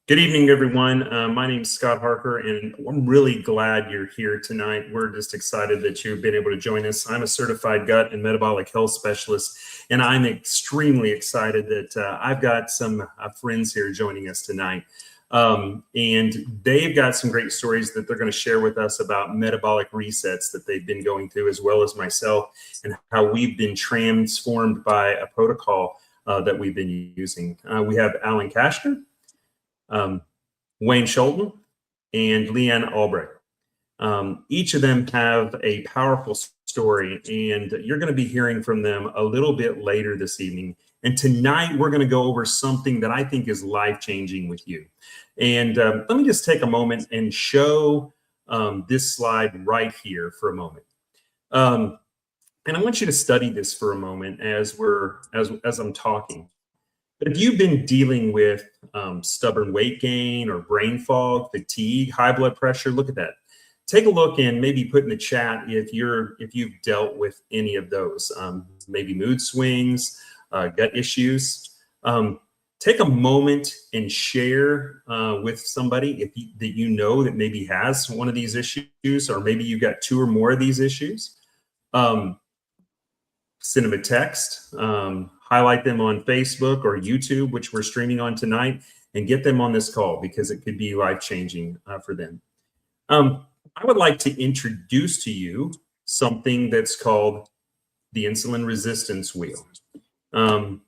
Good evening, everyone. My name is Scott Harker, and I'm really glad you're here tonight. We're just excited that you've been able to join us. I'm a certified gut and metabolic health specialist, and I'm extremely excited that I've got some friends here joining us tonight. And they've got some great stories that they're going to share with us about metabolic resets that they've been going through, as well as myself, and how we've been transformed by a protocol that we've been using. We have Alan Kaschner, Wayne Scholten, and Lee Ann Albrecht. Each of them have a powerful story, and you're going to be hearing from them a little bit later this evening. And tonight, we're going to go over something that I think is life-changing with you. And let me just take a moment and show this slide right here for a moment. And I want you to study this for a moment as I'm talking. But if you've been dealing with stubborn weight gain or brain fog, fatigue, high blood pressure, look at that. Take a look and maybe put in the chat if you've dealt with any of those, maybe mood swings, gut issues. Take a moment and share with somebody that you know that maybe has one of these issues, or maybe you've got two or more of these issues. Send them a text. Highlight them on Facebook or YouTube, which we're streaming on tonight, and get them on this call because it could be life-changing for them. I would like to introduce to you something that's called the insulin resistance wheel.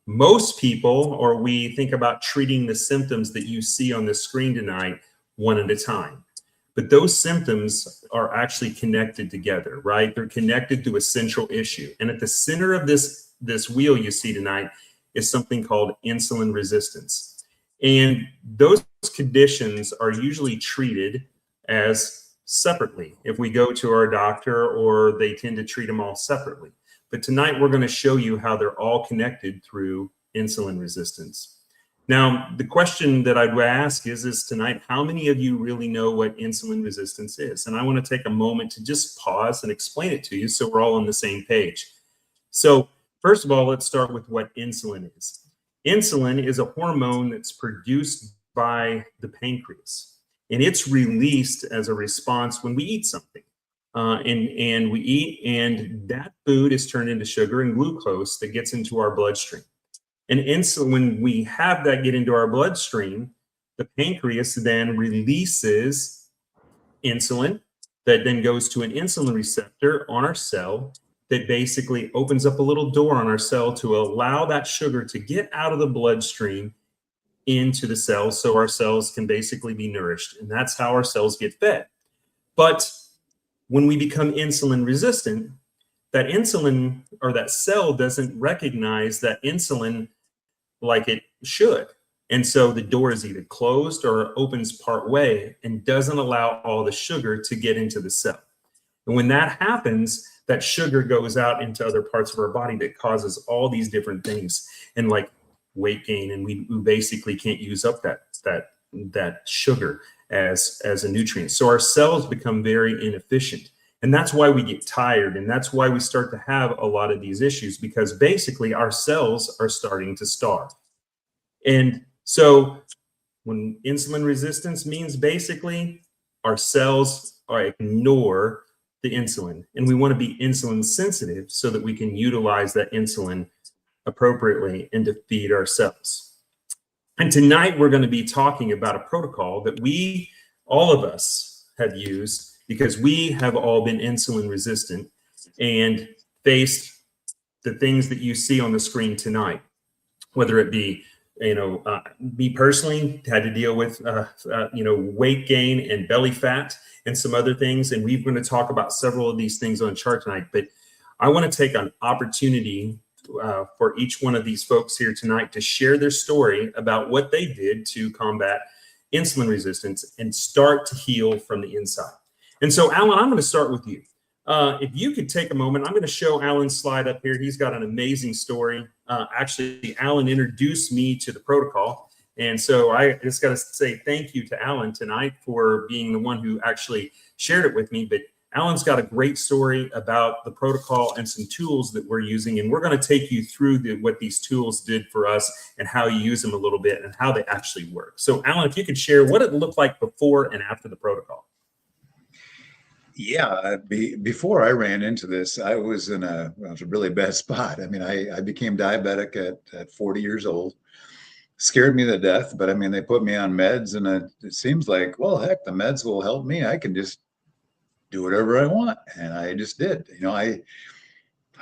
Most people, or we think about treating the symptoms that you see on the screen tonight one at a time. But those symptoms are actually connected together, right? They're connected to a central issue. And at the center of this wheel you see tonight is something called insulin resistance. And those conditions are usually treated as separately if we go to our doctor, or they tend to treat them all separately. But tonight we're going to show you how they're all connected through insulin resistance. Now, the question that I'd ask is tonight, how many of you really know what insulin resistance is? And I want to take a moment to just pause and explain it to you so we're all on the same page. So first of all, let's start with what insulin is. Insulin is a hormone that's produced by the pancreas, and it's released as a response when we eat something. And we eat, and that food is turned into sugar and glucose that gets into our bloodstream. And insulin, when we have that get into our bloodstream, the pancreas then releases insulin that then goes to an insulin receptor on our cell that basically opens up a little door on our cell to allow that sugar to get out of the bloodstream into the cells so our cells can basically be nourished. And that's how our cells get fed. But when we become insulin resistant, that insulin, or that cell, doesn't recognize that insulin like it should. And so the door is either closed or opens part way and doesn't allow all the sugar to get into the cell. And when that happens, that sugar goes out into other parts of our body that causes all these different things, and like weight gain, and we basically can't use up that sugar as a nutrient. So our cells become very inefficient. And that's why we get tired, and that's why we start to have a lot of these issues, because basically our cells are starting to starve. And so when insulin resistance means basically our cells ignore the insulin, and we want to be insulin sensitive so that we can utilize that insulin appropriately and to feed our cells. And tonight we're going to be talking about a protocol that all of us have used, because we have all been insulin resistant and faced the things that you see on the screen tonight, whether it be, me personally had to deal with, weight gain and belly fat and some other things. And we're going to talk about several of these things on the chart tonight. But I want to take an opportunity for each one of these folks here tonight to share their story about what they did to combat insulin resistance and start to heal from the inside. And so, Alan, I'm going to start with you. If you could take a moment, I'm going to show Alan's slide up here. He's got an amazing story. Actually, Alan introduced me to the protocol. And so I just got to say thank you to Alan tonight for being the one who actually shared it with me. But Alan's got a great story about the protocol and some tools that we're using, and we're going to take you through what these tools did for us and how you use them a little bit and how they actually work. So, Alan, if you could share what it looked like before and after the protocol. Yeah, before I ran into this, I was in a really bad spot. I mean, I became diabetic at 40 years old. Scared me to death, but I mean, they put me on meds, and it seems like, well, heck, the meds will help me. I can just do whatever I want, and I just did. I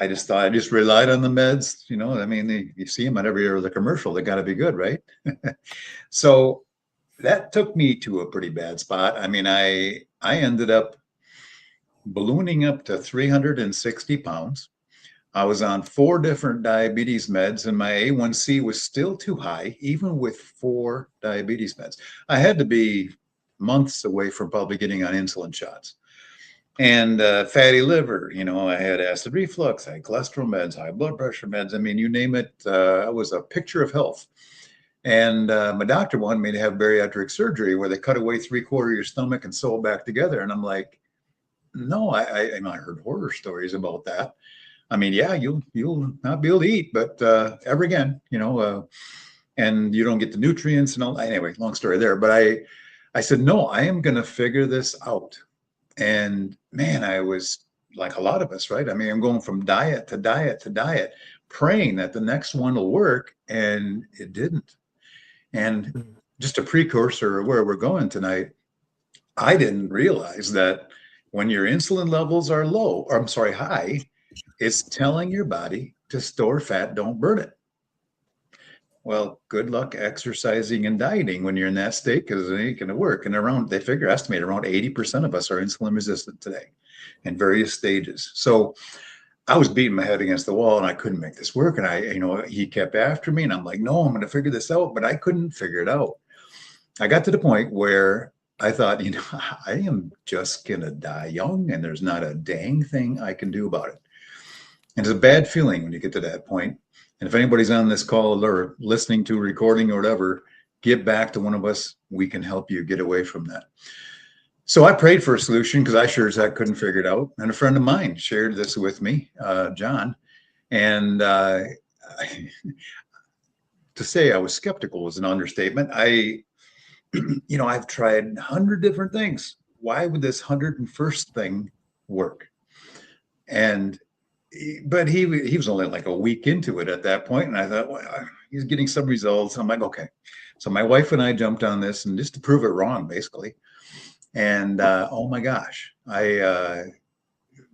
just thought I just relied on the meds. I mean, you see them at every other commercial. They got to be good, right? So that took me to a pretty bad spot. I mean, I ended up ballooning up to 360 pounds. I was on 4 different diabetes meds, and my A1C was still too high, even with 4 diabetes meds. I had to be months away from probably getting on insulin shots. And fatty liver, I had acid reflux, I had cholesterol meds, high blood pressure meds. I mean, you name it, I was a picture of health. And my doctor wanted me to have bariatric surgery where they cut away 3/4 of your stomach and sew it back together. And I'm like, no, I heard horror stories about that. I mean, yeah, you'll not be able to eat, but ever again, and you don't get the nutrients and all. Anyway, long story there. But I said, no, I am going to figure this out. And man, I was like a lot of us, right? I mean, I'm going from diet to diet to diet, praying that the next one will work, and it didn't. And just a precursor of where we're going tonight, I didn't realize that when your insulin levels are low, or I'm sorry, high, it's telling your body to store fat, don't burn it. Well, good luck exercising and dieting when you're in that state, because it ain't going to work. And they estimate around 80% of us are insulin resistant today in various stages. So I was beating my head against the wall, and I couldn't make this work. And he kept after me, and I'm like, no, I'm going to figure this out. But I couldn't figure it out. I got to the point where I thought, I am just going to die young, and there's not a dang thing I can do about it. And it's a bad feeling when you get to that point. And if anybody's on this call or listening to a recording or whatever, get back to one of us. We can help you get away from that. So I prayed for a solution because I sure as heck couldn't figure it out. And a friend of mine shared this with me, John. And to say I was skeptical was an understatement. I've tried 100 different things. Why would this 101st thing work? But he was only like a week into it at that point, and I thought, well, he's getting some results. I'm like, okay. So my wife and I jumped on this, and just to prove it wrong, basically. And oh my gosh,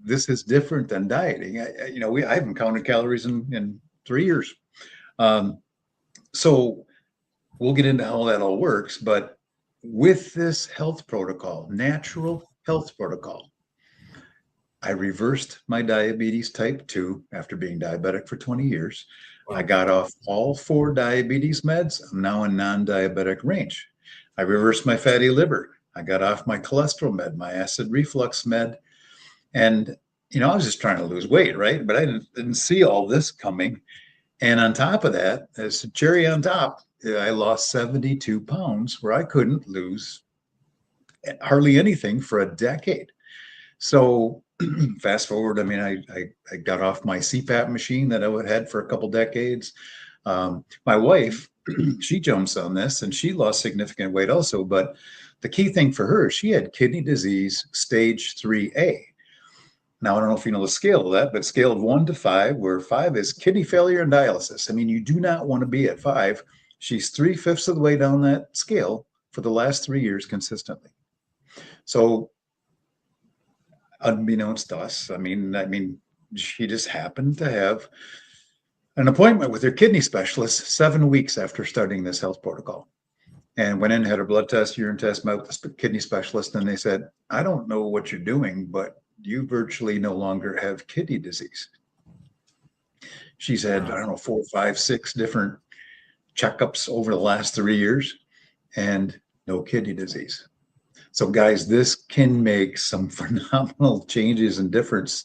this is different than dieting. I haven't counted calories in 3 years. So we'll get into how that all works. But with this health protocol, natural health protocol, I reversed my diabetes type 2 after being diabetic for 20 years. Wow. I got off all 4 diabetes meds. I'm now in non-diabetic range. I reversed my fatty liver. I got off my cholesterol med, my acid reflux med. And, I was just trying to lose weight, right? But I didn't see all this coming. And on top of that, as a cherry on top, I lost 72 pounds where I couldn't lose hardly anything for a decade. So fast forward, I mean, I got off my CPAP machine that I had for a couple decades. My wife, she jumps on this, and she lost significant weight also. But the key thing for her, she had kidney disease stage 3A. Now, I don't know if you know the scale of that, but scale of 1 to 5, where 5 is kidney failure and dialysis. I mean, you do not want to be at 5. She's 3/5 of the way down that scale for the last 3 years consistently. So unbeknownst to us, I mean, she just happened to have an appointment with her kidney specialist 7 weeks after starting this health protocol, and went in, had her blood test, urine test, met with the kidney specialist, and they said, I don't know what you're doing, but you virtually no longer have kidney disease. She's had, I don't know, 4, 5, 6 different checkups over the last 3 years, and no kidney disease. So guys, this can make some phenomenal changes and differences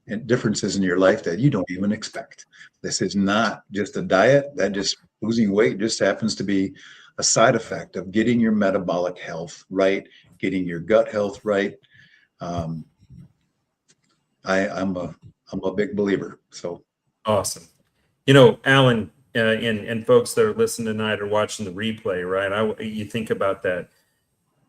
in your life that you don't even expect. This is not just a diet. That just losing weight just happens to be a side effect of getting your metabolic health right, getting your gut health right. I'm a big believer. So Awesome. Alan, and folks that are listening tonight or watching the replay, right? You think about that.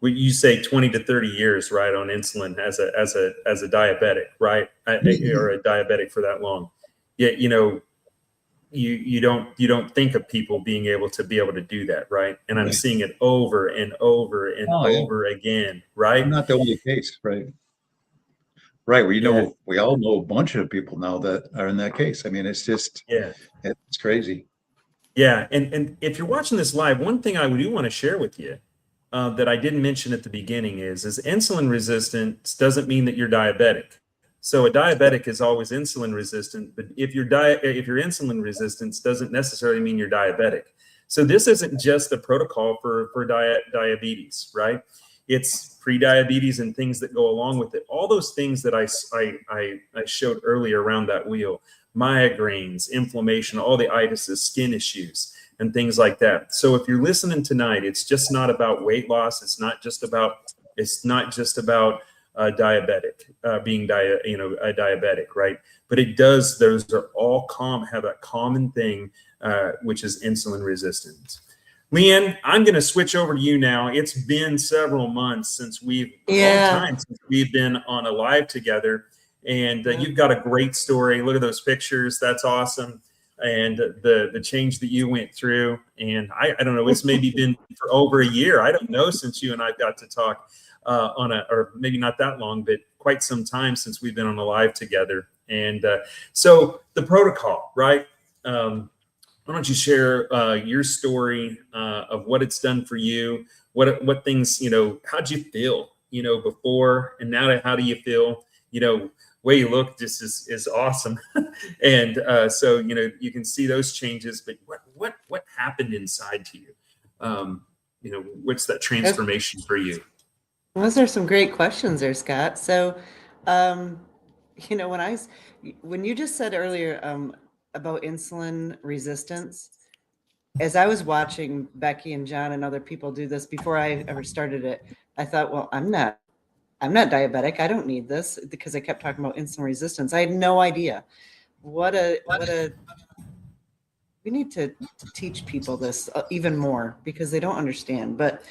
You say 20 to 30 years, right, on insulin as a diabetic, right, or a diabetic for that long. Yet, you don't think of people being able to do that, right? And I'm seeing it over and over and over again, right? I'm not the only case, right? Right. Well, we all know a bunch of people now that are in that case. I mean, it's just, it's crazy. Yeah. And if you're watching this live, one thing I do want to share with you that I didn't mention at the beginning is insulin resistance doesn't mean that you're diabetic. So a diabetic is always insulin resistant, but if you're insulin resistance doesn't necessarily mean you're diabetic. So this isn't just a protocol for diabetes, right? It's pre-diabetes and things that go along with it. All those things that I showed earlier around that wheel, migraines, inflammation, all the itises, skin issues, and things like that. So if you're listening tonight, it's just not about weight loss. It's not just about diabetic, being a diabetic, right? But it does, those are all have a common thing, which is insulin resistance. Lee Ann, I'm going to switch over to you now. It's been several months since we've been on a live together, and you've got a great story. Look at those pictures. That's awesome. And the change that you went through. And I don't know, it's maybe been for over a year. I don't know, since you and I got to talk or maybe not that long, but quite some time since we've been on a live together. And so the protocol, right? Why don't you share your story of what it's done for you? What things, how'd you feel, before and now? How do you feel? Way you look just is awesome. And so, you can see those changes, but what happened inside to you? What's that transformation for you? Those are some great questions there, Scott. So, when you just said earlier about insulin resistance, as I was watching Becky and John and other people do this before I ever started it, I thought, well, I'm not diabetic. I don't need this, because I kept talking about insulin resistance. I had no idea we need to teach people this even more, because they don't understand. But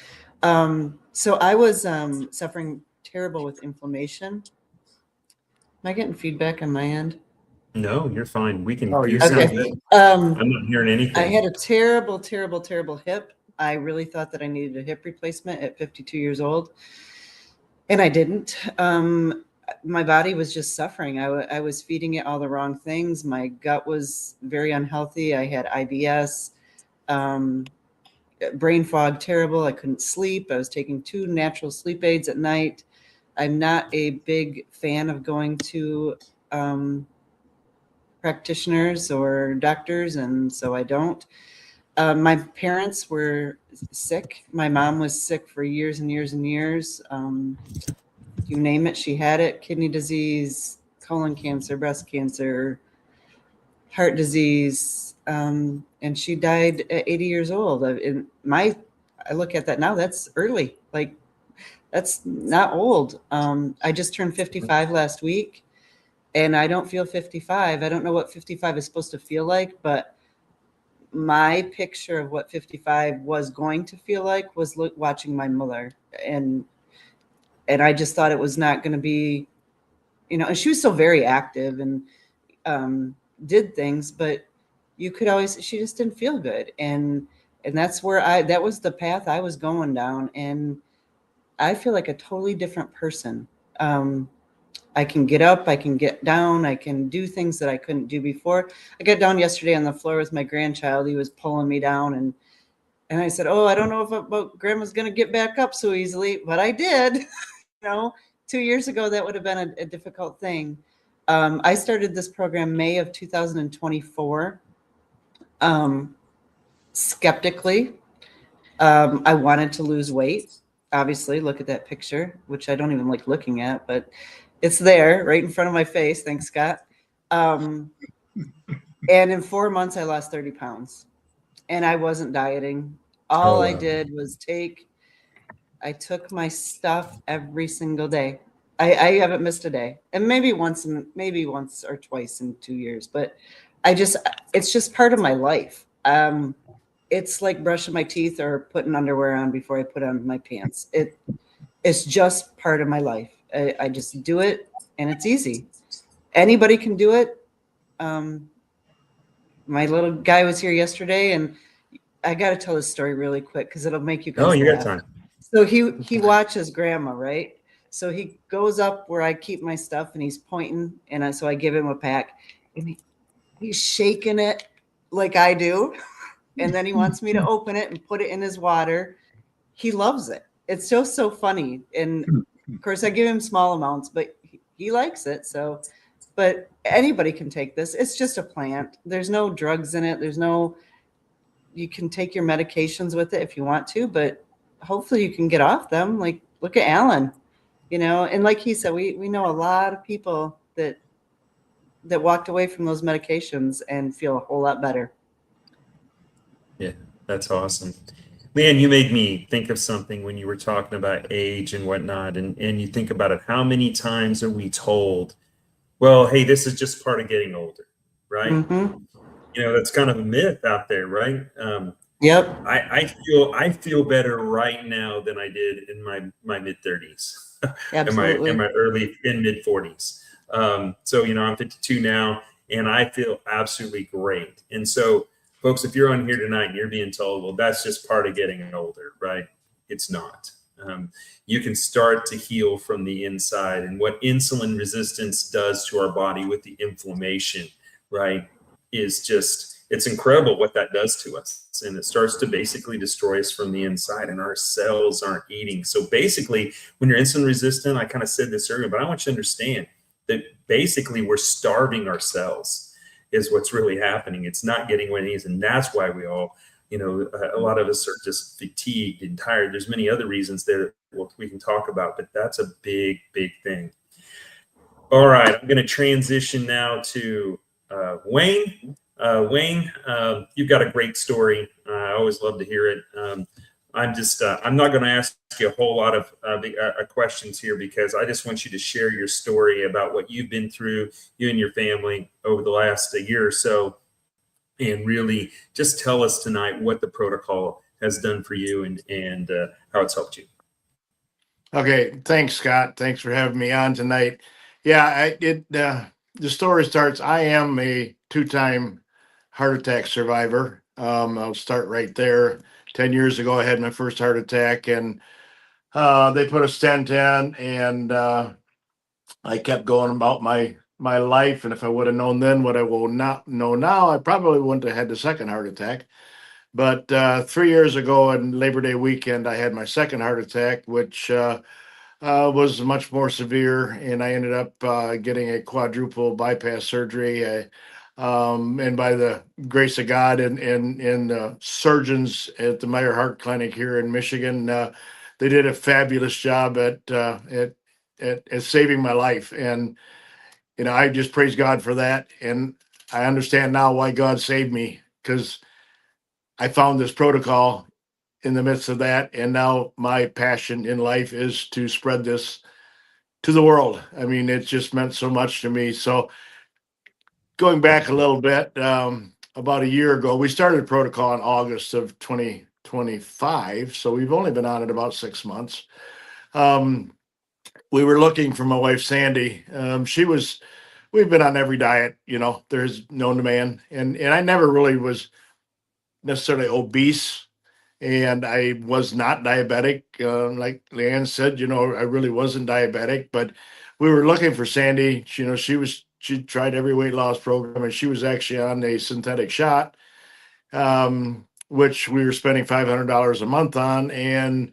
so I was suffering terrible with inflammation. Am I getting feedback on my end? No, you're fine. We can. Okay. I'm not hearing anything. I had a terrible, terrible, terrible hip. I really thought that I needed a hip replacement at 52 years old, and I didn't. My body was just suffering. I was feeding it all the wrong things. My gut was very unhealthy. I had IBS, brain fog, terrible. I couldn't sleep. I was taking 2 natural sleep aids at night. I'm not a big fan of going to practitioners or doctors, and so I don't. My parents were sick. My mom was sick for years and years and years. You name it, she had it. Kidney disease, colon cancer, breast cancer, heart disease, and she died at 80 years old. I look at that now, that's early. Like, that's not old. I just turned 55 last week, and I don't feel 55. I don't know what 55 is supposed to feel like, but my picture of what 55 was going to feel like was watching my mother. And I just thought it was not going to be, and she was still very active and did things, but she just didn't feel good. And that's that was the path I was going down. And I feel like a totally different person. I can get up, I can get down, I can do things that I couldn't do before. I got down yesterday on the floor with my grandchild. He was pulling me down, and I said, oh, I don't know if grandma's going to get back up so easily, but I did. 2 years ago, that would have been a difficult thing. I started this program May of 2024. Skeptically, I wanted to lose weight. Obviously, look at that picture, which I don't even like looking at, but it's there right in front of my face. Thanks, Scott. And in 4 months, I lost 30 pounds, and I wasn't dieting. I did was I took my stuff every single day. I haven't missed a day, and maybe once or twice in 2 years, but it's just part of my life. It's like brushing my teeth or putting underwear on before I put on my pants. It's just part of my life. I just do it, and it's easy. Anybody can do it. My little guy was here yesterday, and I got to tell this story really quick because it'll make you guys Oh, you got laugh. time. So he watches grandma, right? So he goes up where I keep my stuff, and he's pointing, and so I give him a pack, and he's shaking it like I do, and then he wants me to open it and put it in his water. He loves it. It's just so funny, and of course I give him small amounts, but he likes it. So, but anybody can take this. It's just a plant. There's no drugs in it. You can take your medications with it if you want to, but hopefully you can get off them. Like, look at Alan, and like he said, we know a lot of people that walked away from those medications and feel a whole lot better. Yeah, that's awesome. Lee Ann, you made me think of something when you were talking about age and whatnot, and you think about it. How many times are we told, well, hey, this is just part of getting older, right? Mm-hmm. That's kind of a myth out there, right? Yep. I feel better right now than I did in my mid 30s, Absolutely. in my early mid 40s. So I'm 52 now, and I feel absolutely great. And so, folks, if you're on here tonight and you're being told, well, that's just part of getting older, right? It's not. You can start to heal from the inside, and what insulin resistance does to our body with the inflammation, right, is it's incredible what that does to us. And it starts to basically destroy us from the inside, and our cells aren't eating. So basically, when you're insulin resistant, I kind of said this earlier, but I want you to understand that basically we're starving our cells is what's really happening. It's not getting what it needs. And that's why we all, a lot of us are just fatigued and tired. There's many other reasons there we can talk about, but that's a big, big thing. All right, I'm going to transition now to Wayne. Wayne, you've got a great story. I always love to hear it. I'm not going to ask you a whole lot of questions here, because I just want you to share your story about what you've been through, you and your family, over the last year or so, and really just tell us tonight what the protocol has done for you and how it's helped you. Okay, thanks, Scott. Thanks for having me on tonight. Yeah, the story starts. I am a 2-time heart attack survivor. I'll start right there. 10 years ago, I had my first heart attack, and they put a stent in, and I kept going about my life. And if I would have known then what I will not know now, I probably wouldn't have had the second heart attack. But 3 years ago on Labor Day weekend, I had my second heart attack, which was much more severe, and I ended up getting a quadruple bypass surgery. And by the grace of God and the surgeons at the Meyer Heart Clinic here in Michigan, they did a fabulous job at saving my life. And I just praise God for that. And I understand now why God saved me, because I found this protocol in the midst of that. And now my passion in life is to spread this to the world. I mean, it just meant so much to me. So going back a little bit, about a year ago, we started protocol in August of 2025. So we've only been on it about 6 months. We were looking for my wife, Sandy. We've been on every diet, there's known to man. And I never really was necessarily obese, and I was not diabetic. Like Lee Ann said, I really wasn't diabetic, but we were looking for Sandy. She tried every weight loss program, and she was actually on a synthetic shot, which we were spending $500 a month on. And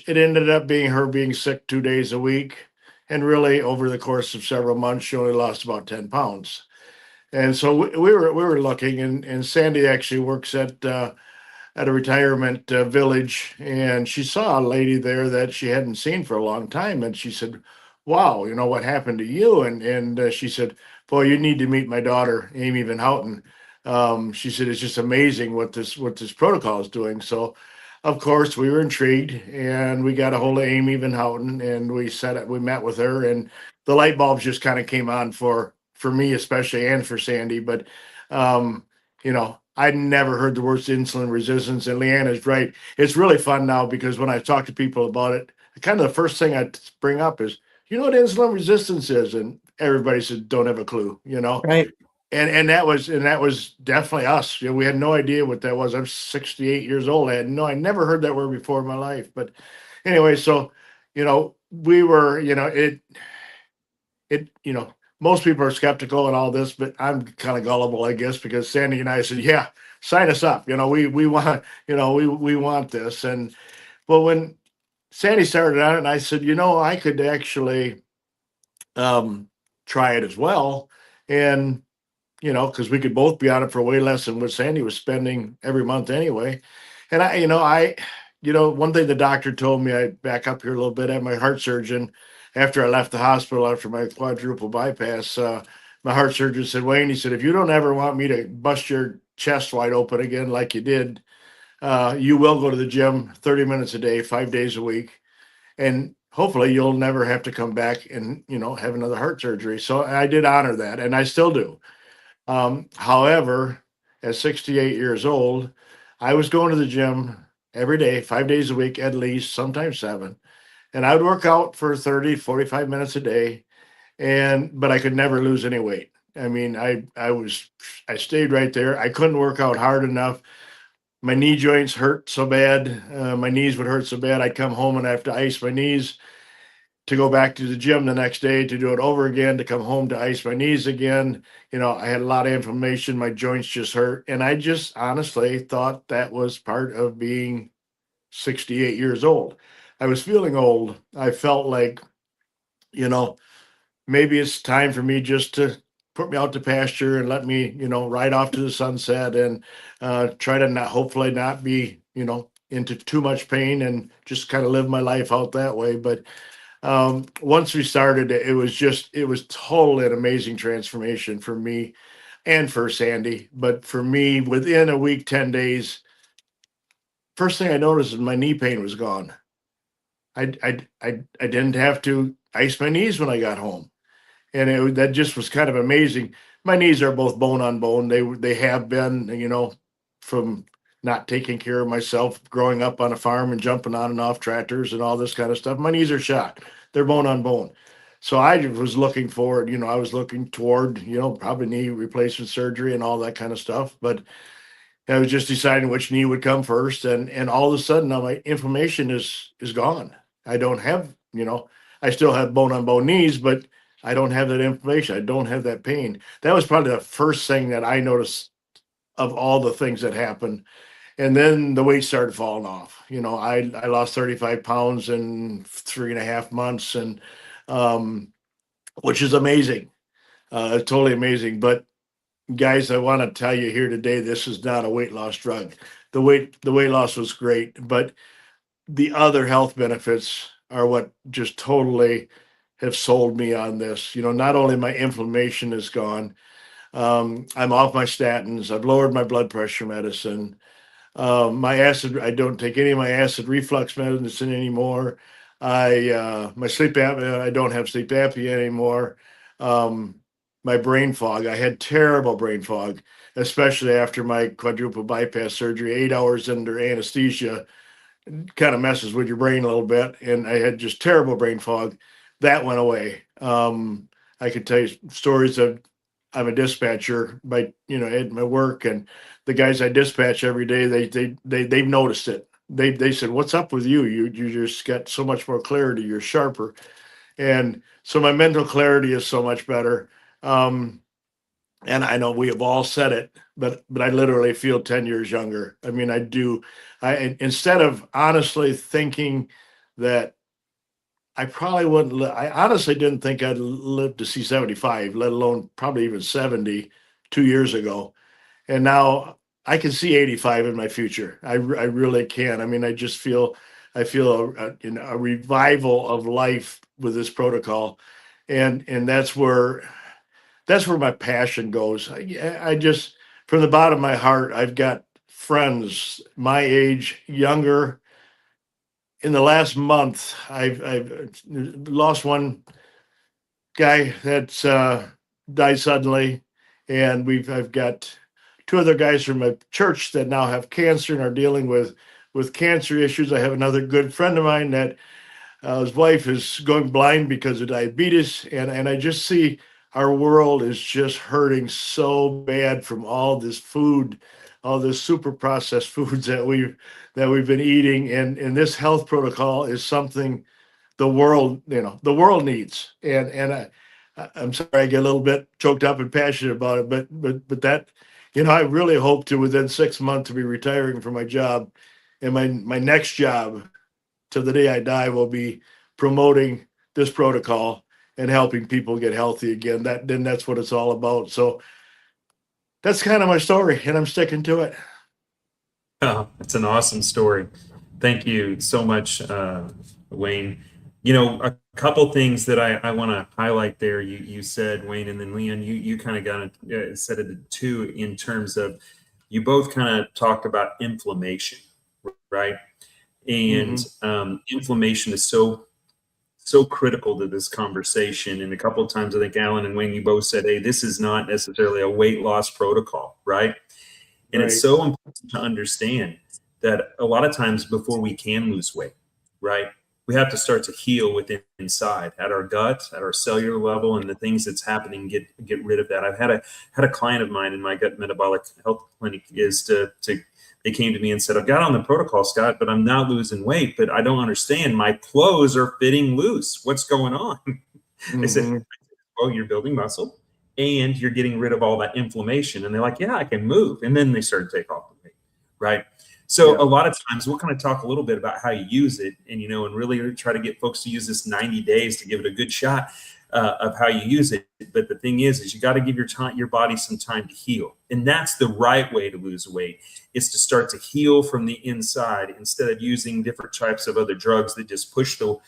it ended up being her being sick 2 days a week. And really over the course of several months, she only lost about 10 pounds. And so we were looking, and Sandy actually works at a retirement village, and she saw a lady there that she hadn't seen for a long time, and she said, "Wow, what happened to you?" And she said, "Boy, you need to meet my daughter, Amy Van Houten." She said, "It's just amazing what this protocol is doing." So of course, we were intrigued, and we got a hold of Amy Van Houten, and we met with her, and the light bulbs just kind of came on for me especially, and for Sandy. But I'd never heard the words insulin resistance, and Lee Ann is right. It's really fun now because when I talk to people about it, kind of the first thing I bring up is, you know what insulin resistance is, and everybody said don't have a clue. Right. And that was definitely us. We had no idea what that was. I'm 68 years old. I never heard that word before in my life. But anyway, so we were, most people are skeptical and all this, but I'm kind of gullible, I guess, because Sandy and I said, yeah, sign us up. We want, we want this. And well, when Sandy started on it, and I said, I could actually try it as well. And because we could both be on it for way less than what Sandy was spending every month anyway. And one thing the doctor told me, I back up here a little bit, at my heart surgeon, after I left the hospital after my quadruple bypass, my heart surgeon said, Wayne, he said, if you don't ever want me to bust your chest wide open again like you did, you will go to the gym 30 minutes a day, 5 days a week. And hopefully you'll never have to come back and, have another heart surgery. So I did honor that, and I still do. However, at 68 years old, I was going to the gym every day, 5 days a week, at least, sometimes 7. And I would work out for 30, 45 minutes a day. But I could never lose any weight. I mean, I stayed right there. I couldn't work out hard enough. My knee joints hurt so bad. My knees would hurt so bad. I'd come home and I have to ice my knees to go back to the gym the next day to do it over again, to come home to ice my knees again. I had a lot of inflammation. My joints just hurt. And I just honestly thought that was part of being 68 years old. I was feeling old. I felt like, maybe it's time for me just to put me out to pasture and let me, ride off to the sunset, and try to hopefully not be, into too much pain, and just kind of live my life out that way. But once we started, it was totally an amazing transformation for me and for Sandy. But for me, within a week, 10 days, first thing I noticed is my knee pain was gone. I didn't have to ice my knees when I got home. And that just was kind of amazing. My knees are both bone on bone. They have been, from not taking care of myself, growing up on a farm and jumping on and off tractors and all this kind of stuff. My knees are shot. They're bone on bone. So I was looking forward, I was looking toward, probably knee replacement surgery and all that kind of stuff. But I was just deciding which knee would come first. And all of a sudden now my inflammation is gone. I don't have, I still have bone on bone knees, but I don't have that inflammation. I don't have that pain. That was probably the first thing that I noticed of all the things that happened. And then the weight started falling off. I lost 35 pounds in 3.5 months, and which is amazing, totally amazing. But guys, I want to tell you here today, this is not a weight loss drug. The weight loss was great, but the other health benefits are what just totally have sold me on this. Not only my inflammation is gone, I'm off my statins. I've lowered my blood pressure medicine. My acid, I don't take any of my acid reflux medicine anymore. My sleep apnea, I don't have sleep apnea anymore. My brain fog, I had terrible brain fog, especially after my quadruple bypass surgery. 8 hours under anesthesia kind of messes with your brain a little bit. And I had just terrible brain fog. That went away. I could tell you stories of, I'm a dispatcher at my work, and the guys I dispatch every day, they've noticed it. They said, "What's up with you? You just got so much more clarity. You're sharper." And so my mental clarity is so much better. And I know we have all said it, but I literally feel 10 years younger. I mean, I do. Instead of honestly thinking that I probably wouldn't. I honestly didn't think I'd live to see 75, let alone probably even 70 2 years ago. And now I can see 85 in my future. I really can. I mean, I feel a revival of life with this protocol, and that's where my passion goes. I just, from the bottom of my heart, I've got friends my age, younger. In the last month, I've lost one guy that's died suddenly, and I've got two other guys from my church that now have cancer and are dealing with cancer issues. I have another good friend of mine that his wife is going blind because of diabetes, and I just see our world is just hurting so bad from all this food, all this super processed foods that we've been eating, and this health protocol is something the world needs. I'm sorry I get a little bit choked up and passionate about it, but that, I really hope to within 6 months to be retiring from my job, and my next job to the day I die will be promoting this protocol and helping people get healthy again. That's what it's all about. So that's kind of my story, and I'm sticking to it. Oh, it's an awesome story. Thank you so much, Wayne. A couple things that I want to highlight there. You said, Wayne, and then Lee Ann, you kind of said it too, in terms of, you both kind of talked about inflammation, right? And inflammation is so critical to this conversation. And a couple of times, I think Alan and Wayne, you both said, hey, this is not necessarily a weight loss protocol, right? And it's so important to understand that a lot of times before we can lose weight, right, we have to start to heal within inside, at our gut, at our cellular level, and the things that's happening, get rid of that. I've had a client of mine in my gut metabolic health clinic they came to me and said, I've got on the protocol, Scott, but I'm not losing weight, but I don't understand. My clothes are fitting loose. What's going on? They said, well, you're building muscle and you're getting rid of all that inflammation. And they're like, yeah, I can move. And then they started to take off the weight, right? So a lot of times we'll kind of talk a little bit about how you use it, and, and really try to get folks to use this 90 days to give it a good shot of how you use it. But the thing is you got to give your body some time to heal. And that's the right way to lose weight, is to start to heal from the inside, instead of using different types of other drugs that just push the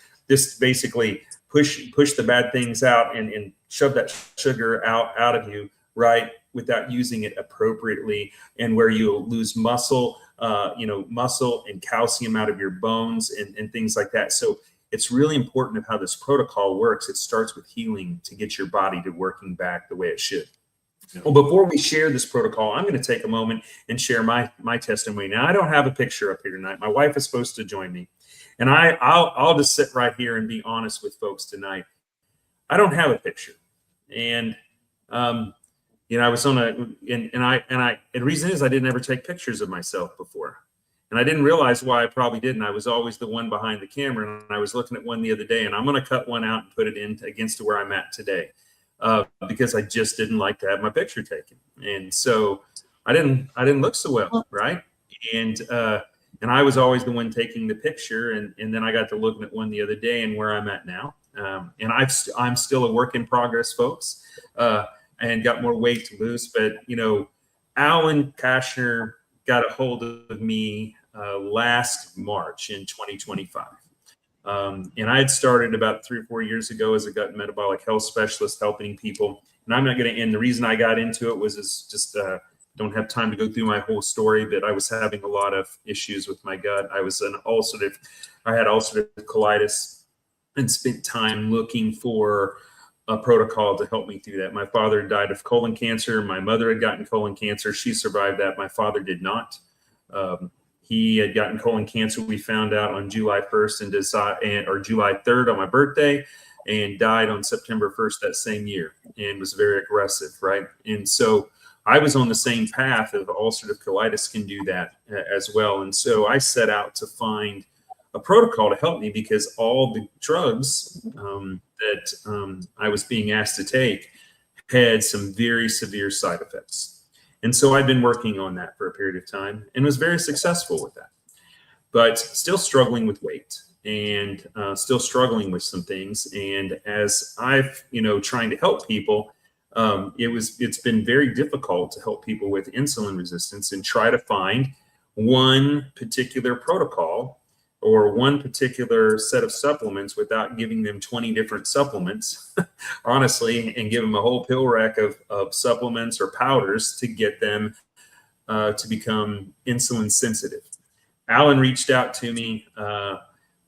bad things out and shove that sugar out of you, right, without using it appropriately, and where you lose muscle and calcium out of your bones and things like that. So it's really important of how this protocol works. It starts with healing to get your body to working back the way it should. Well, before we share this protocol, I'm going to take a moment and share my testimony. Now, I don't have a picture up here tonight. My wife is supposed to join me, and I'll just sit right here and be honest with folks tonight. I don't have a picture, and I was on the reason is I didn't ever take pictures of myself before. And I didn't realize why I probably didn't. I was always the one behind the camera, and I was looking at one the other day, and I'm going to cut one out and put it in against where I'm at today, because I just didn't like to have my picture taken. And so I didn't look so well, right? And I was always the one taking the picture, and then I got to looking at one the other day and where I'm at now. And I'm still a work in progress, folks, and got more weight to lose. But, Alan Kaschner got a hold of me last March in 2025. And I had started about 3 or 4 years ago as a gut and metabolic health specialist, helping people. And I'm not going to end. The reason I got into it was just don't have time to go through my whole story, but I was having a lot of issues with my gut. I had ulcerative colitis, and spent time looking for a protocol to help me through that. My father died of colon cancer. My mother had gotten colon cancer. She survived that. My father did not. He had gotten colon cancer. We found out on July 1st or July 3rd on my birthday, and died on September 1st that same year, and was very aggressive, right? And so I was on the same path of ulcerative colitis can do that as well. And so I set out to find a protocol to help me, because all the drugs that I was being asked to take had some very severe side effects. And so I've been working on that for a period of time, and was very successful with that, but still struggling with weight, and still struggling with some things. And as I've, trying to help people, it's been very difficult to help people with insulin resistance and try to find one particular protocol or one particular set of supplements without giving them 20 different supplements, honestly, and give them a whole pill rack of supplements or powders to get them to become insulin sensitive. Alan reached out to me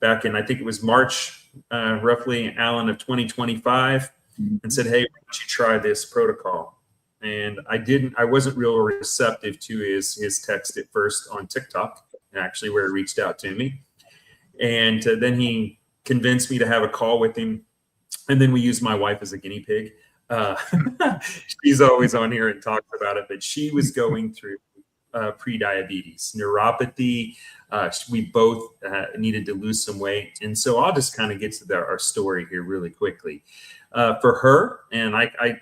back in, I think it was March, roughly, Alan, of 2025, and said, hey, why don't you try this protocol? And I wasn't real receptive to his text at first on TikTok, actually, where he reached out to me. And then he convinced me to have a call with him. And then we used my wife as a guinea pig. She's always on here and talks about it, but she was going through pre-diabetes, neuropathy. We both needed to lose some weight. And so I'll just kind of get to our story here really quickly. For her, and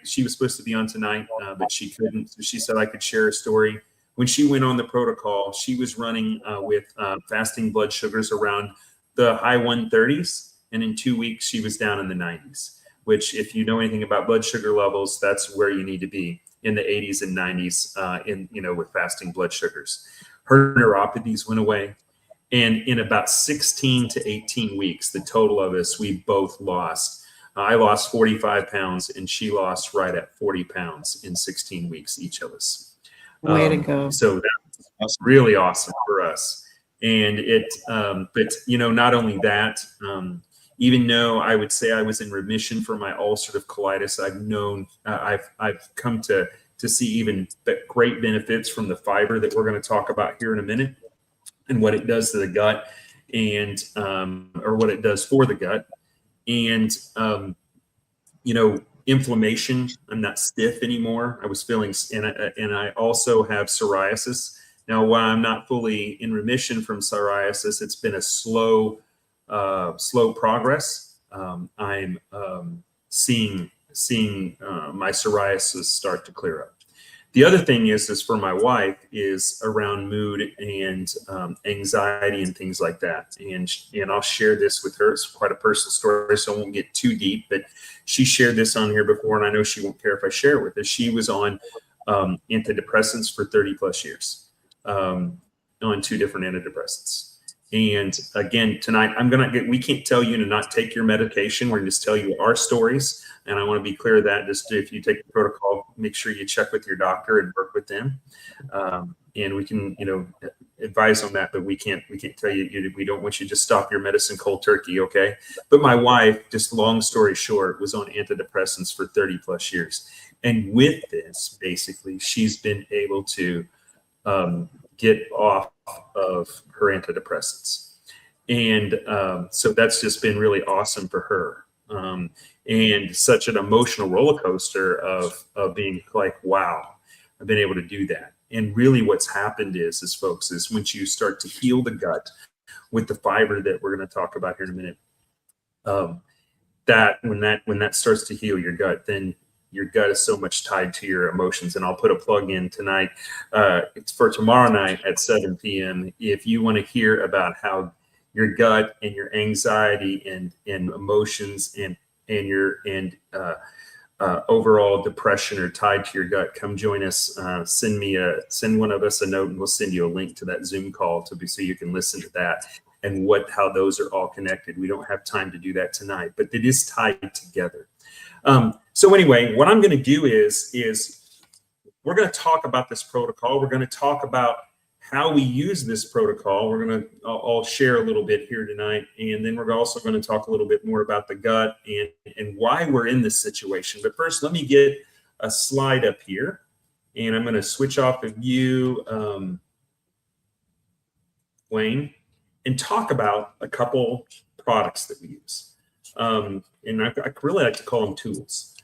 she was supposed to be on tonight, but she couldn't. So she said I could share a story. When she went on the protocol, she was running with fasting blood sugars around the high 130s. And in 2 weeks, she was down in the 90s, which if you know anything about blood sugar levels, that's where you need to be, in the 80s and 90s with fasting blood sugars. Her neuropathies went away. And in about 16 to 18 weeks, the total of us, we both lost. I lost 45 pounds and she lost right at 40 pounds in 16 weeks, each of us. Way to go. So that's really awesome for us. And but not only that, even though I would say I was in remission for my ulcerative colitis, I've come to see even great benefits from the fiber that we're going to talk about here in a minute, and what it does to the gut, and or what it does for the gut, and inflammation. I'm not stiff anymore. I was feeling, and I also have psoriasis now. While I'm not fully in remission from psoriasis, it's been a slow progress. I'm seeing my psoriasis start to clear up. The other thing is for my wife is around mood and anxiety and things like that. And I'll share this with her. It's quite a personal story, so I won't get too deep, but she shared this on here before, and I know she won't care if I share it with her. She was on antidepressants for 30 plus years, on 2 different antidepressants. And again, tonight, we can't tell you to not take your medication. We're going to just tell you our stories. And I want to be clear that just if you take the protocol, make sure you check with your doctor and work with them. And we can, advise on that, but we can't tell you, we don't want you to just stop your medicine cold turkey. Okay. But my wife, just long story short, was on antidepressants for 30 plus years. And with this, basically, she's been able to get off of her antidepressants. And so that's just been really awesome for her. And such an emotional roller coaster of being like, wow, I've been able to do that. And really what's happened is folks, is once you start to heal the gut with the fiber that we're going to talk about here in a minute, that when that starts to heal your gut, then your gut is so much tied to your emotions. And I'll put a plug in tonight. It's for tomorrow night at 7 p.m. If you want to hear about how your gut and your anxiety and emotions and your overall depression are tied to your gut, come join us. Send one of us a note, and we'll send you a link to that Zoom call so you can listen to that and how those are all connected. We don't have time to do that tonight, but it is tied together. So anyway, what I'm going to do is we're going to talk about this protocol. We're going to talk about how we use this protocol. I'll share a little bit here tonight, and then we're also going to talk a little bit more about the gut and why we're in this situation. But first, let me get a slide up here, and I'm going to switch off of you, Wayne, and talk about a couple products that we use. And I really like to call them tools,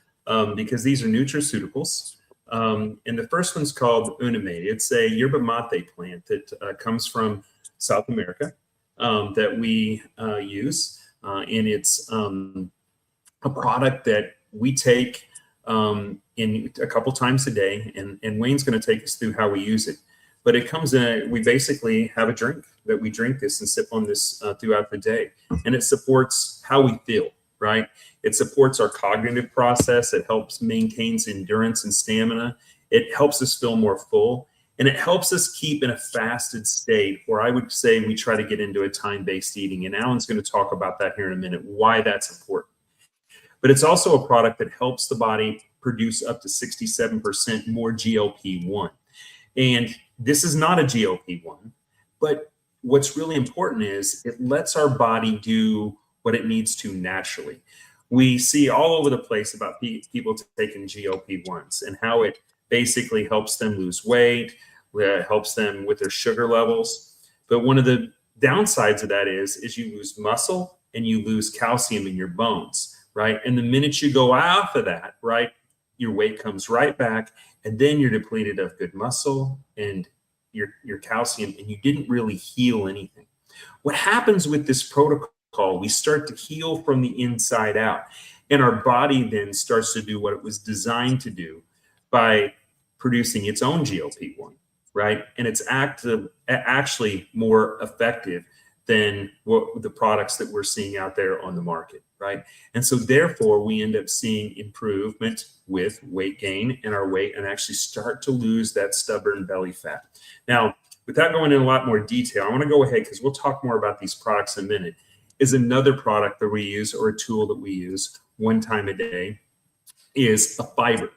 because these are nutraceuticals. And the first one's called Inflamed. It's a yerba mate plant that comes from South America, that we use. And it's a product that we take in a couple times a day. And Wayne's going to take us through how we use it. But it comes in, we basically have a drink that we drink this and sip on this throughout the day. And it supports how we feel, right? It supports our cognitive process. It helps maintains endurance and stamina. It helps us feel more full. And it helps us keep in a fasted state, or I would say we try to get into a time-based eating. And Alan's going to talk about that here in a minute, why that's important. But it's also a product that helps the body produce up to 67% more GLP-1. And this is not a GLP-1, but what's really important is it lets our body do what it needs to naturally. We see all over the place about people taking GLP-1s and how it basically helps them lose weight, helps them with their sugar levels. But one of the downsides of that is you lose muscle and you lose calcium in your bones, right? And the minute you go off of that, right, your weight comes right back, and then you're depleted of good muscle and your calcium, and you didn't really heal anything. What happens with this protocol, we start to heal from the inside out, and our body then starts to do what it was designed to do by producing its own GLP-1, right? And it's actually more effective than what the products that we're seeing out there on the market, right? And so therefore we end up seeing improvement with weight gain in our weight and actually start to lose that stubborn belly fat. Now, without going into a lot more detail, I want to go ahead because we'll talk more about these products in a minute, is another product that we use or a tool that we use one time a day is a fiber.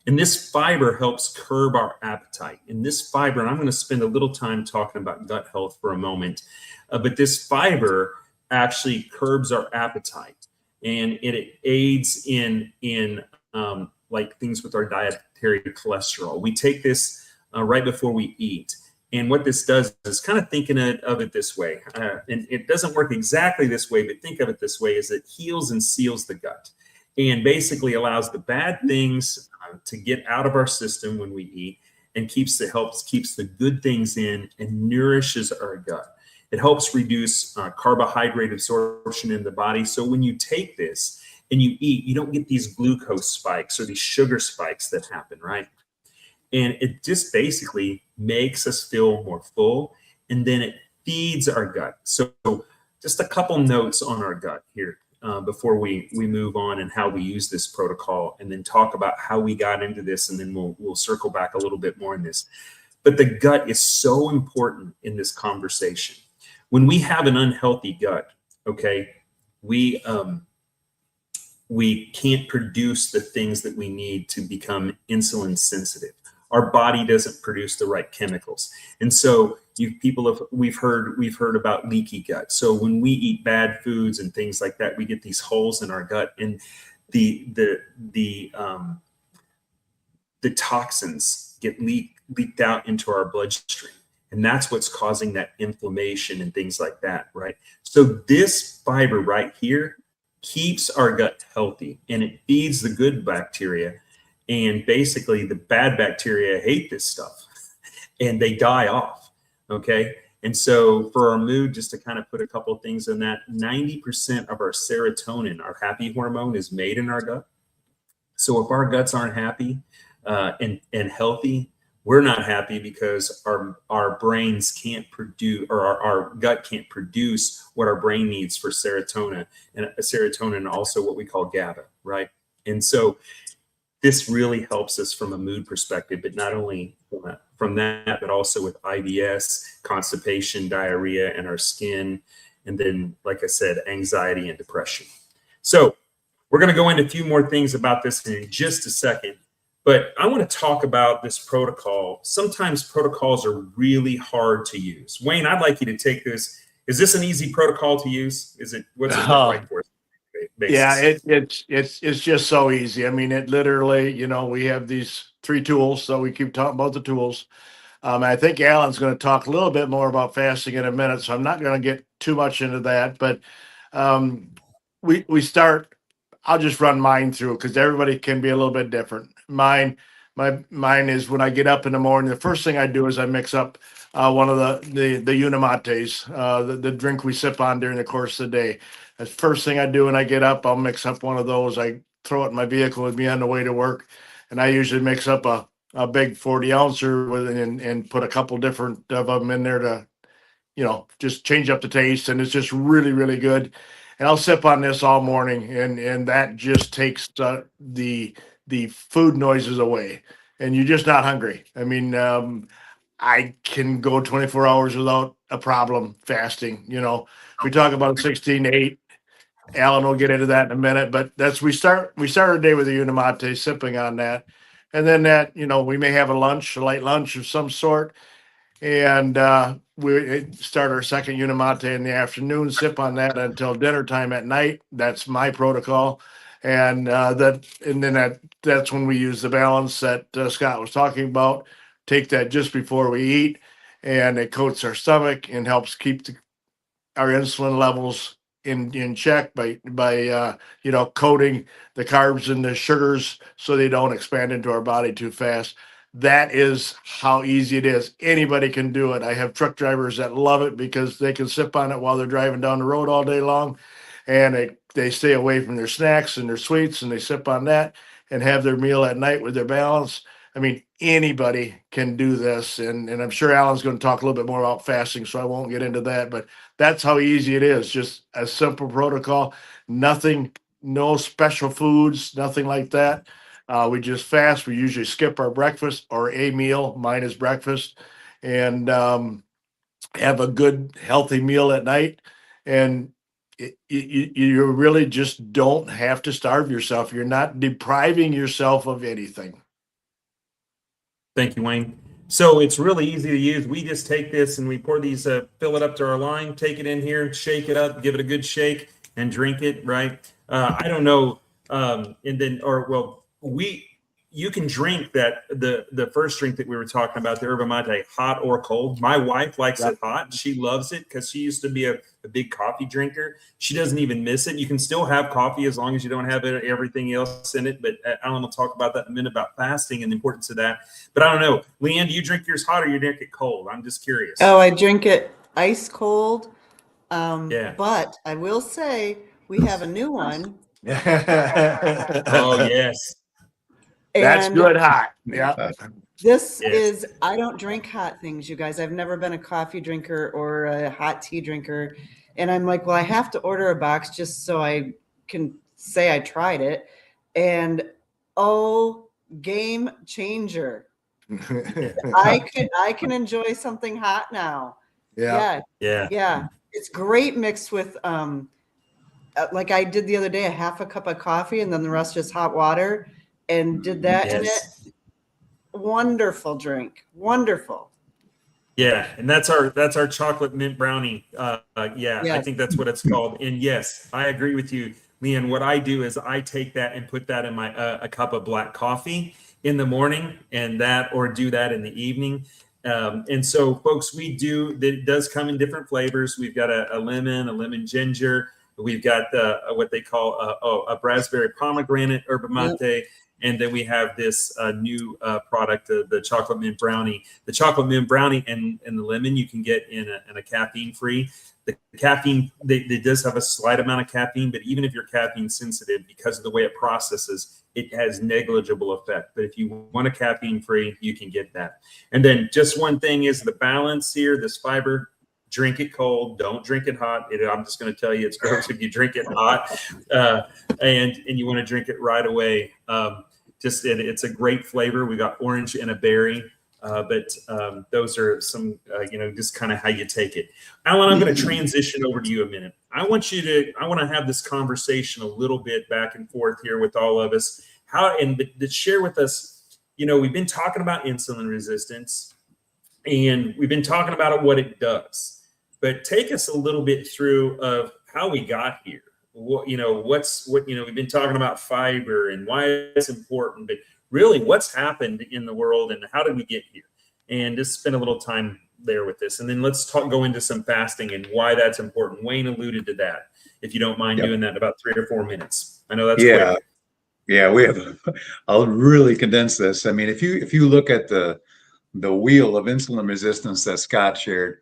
And this fiber helps curb our appetite. And this fiber, and I'm going to spend a little time talking about gut health for a moment, but this fiber actually curbs our appetite, and it aids in like things with our dietary cholesterol. We take this right before we eat. And what this does is kind of thinking of it this way. And it doesn't work exactly this way, but think of it this way, is it heals and seals the gut and basically allows the bad things to get out of our system when we eat, and keeps the good things in and nourishes our gut. It helps reduce carbohydrate absorption in the body. So when you take this and you eat, you don't get these glucose spikes or these sugar spikes that happen, right? And it just basically makes us feel more full, and then it feeds our gut. So just a couple notes on our gut here before we move on and how we use this protocol, and then talk about how we got into this, and then we'll circle back a little bit more in this. But the gut is so important in this conversation. When we have an unhealthy gut, okay, we can't produce the things that we need to become insulin sensitive. Our body doesn't produce the right chemicals, and so we've heard about leaky gut. So when we eat bad foods and things like that, we get these holes in our gut, and the toxins get leaked out into our bloodstream. And that's what's causing that inflammation and things like that, right? So this fiber right here keeps our gut healthy, and it feeds the good bacteria. And basically the bad bacteria hate this stuff and they die off, okay? And so for our mood, just to kind of put a couple of things in that, 90% of our serotonin, our happy hormone, is made in our gut. So if our guts aren't happy and healthy, we're not happy because our brains can't produce, or our gut can't produce what our brain needs for serotonin, and also what we call GABA, right? And so this really helps us from a mood perspective, but not only from that, but also with IBS, constipation, diarrhea, and our skin, and then, like I said, anxiety and depression. So we're going to go into a few more things about this in just a second. But I want to talk about this protocol. Sometimes protocols are really hard to use. Wayne, I'd like you to take this. Is this an easy protocol to use? What's it look like for us? Yeah, it's just so easy. I mean, it literally, we have these 3 tools, so we keep talking about the tools. I think Alan's going to talk a little bit more about fasting in a minute, so I'm not going to get too much into that. But we start. I'll just run mine through because everybody can be a little bit different. Mine is when I get up in the morning, the first thing I do is I mix up one of the Unimates, the drink we sip on during the course of the day. The first thing I do when I get up, I'll mix up one of those. I throw it in my vehicle with me on the way to work, and I usually mix up a big 40-ouncer and put a couple different of them in there to, just change up the taste, and it's just really, really good. And I'll sip on this all morning, and that just takes the food noises away, and you're just not hungry. I mean, I can go 24 hours without a problem fasting. We talk about 16-8. Alan will get into that in a minute, but we start our day with a Unimate, sipping on that. And then that, we may have a light lunch of some sort. And we start our second unimate in the afternoon, sip on that until dinner time at night. That's my protocol. And that's when we use the balance that Scott was talking about. Take that just before we eat, and it coats our stomach and helps keep our insulin levels in check by coating the carbs and the sugars so they don't expand into our body too fast. That is how easy it is. Anybody can do it. I have truck drivers that love it because they can sip on it while they're driving down the road all day long, and they stay away from their snacks and their sweets, and they sip on that and have their meal at night with their balance. I mean, anybody can do this, and I'm sure Alan's going to talk a little bit more about fasting, so I won't get into that, but that's how easy it is. Just a simple protocol, nothing, no special foods, nothing like that. We just fast. We usually skip our breakfast or a meal. Mine is breakfast, and have a good, healthy meal at night. And you really just don't have to starve yourself. You're not depriving yourself of anything. Thank you, Wayne. So it's really easy to use. We just take this and we pour these, fill it up to our line, take it in here, shake it up, give it a good shake, and drink it. Right? I don't know, you can drink that the first drink that we were talking about, the yerba mate, hot or cold. My wife likes it hot. She loves it because she used to be a big coffee drinker. She doesn't even miss it. You can still have coffee as long as you don't have everything else in it. But Alan will talk about that in a minute about fasting and the importance of that. But I don't know, Lee Ann, do you drink yours hot or you drink it cold? I'm just curious. Oh, I drink it ice cold. Yeah. But I will say we have a new one. Oh, yes. That's And good hot. Yeah. This Yes. is, I don't drink hot things, you guys. I've never been a coffee drinker or a hot tea drinker. And I'm like, well, I have to order a box just so I can say I tried it. And game changer. I can enjoy something hot now. Yeah. Yeah. It's great mixed with like I did the other day, a half a cup of coffee and then the rest just hot water, and did that in it. Wonderful drink. Wonderful. Yeah, and that's our chocolate mint brownie. Yes. I think that's what it's called. And yes, I agree with you, Leanne. What I do is I take that and put that in my a cup of black coffee in the morning, and do that in the evening. And so, folks, it does come in different flavors. We've got a lemon ginger. We've got what they call a raspberry pomegranate yerba mate. And then we have this new product, the chocolate mint brownie. The chocolate mint brownie and the lemon you can get in a caffeine-free. The caffeine, it does have a slight amount of caffeine, but even if you're caffeine sensitive, because of the way it processes, it has negligible effect. But if you want a caffeine-free, you can get that. And then just one thing is the balance here, this fiber. Drink it cold. Don't drink it hot. I'm just going to tell you, it's gross if you drink it hot, and you want to drink it right away. It's a great flavor. We got orange and a berry, but those are some, just kind of how you take it. Alan, I'm going to transition over to you a minute. I want to have this conversation a little bit back and forth here with all of us. To share with us, we've been talking about insulin resistance, and we've been talking about what it does. But take us a little bit through of how we got here. We've been talking about fiber and why it's important, but really what's happened in the world and how did we get here? And just spend a little time there with this. And then let's go into some fasting and why that's important. Wayne alluded to that. If you don't mind doing that in about 3 or 4 minutes. I know that's quick. Yeah, I'll really condense this. I mean, if you look at the wheel of insulin resistance that Scott shared,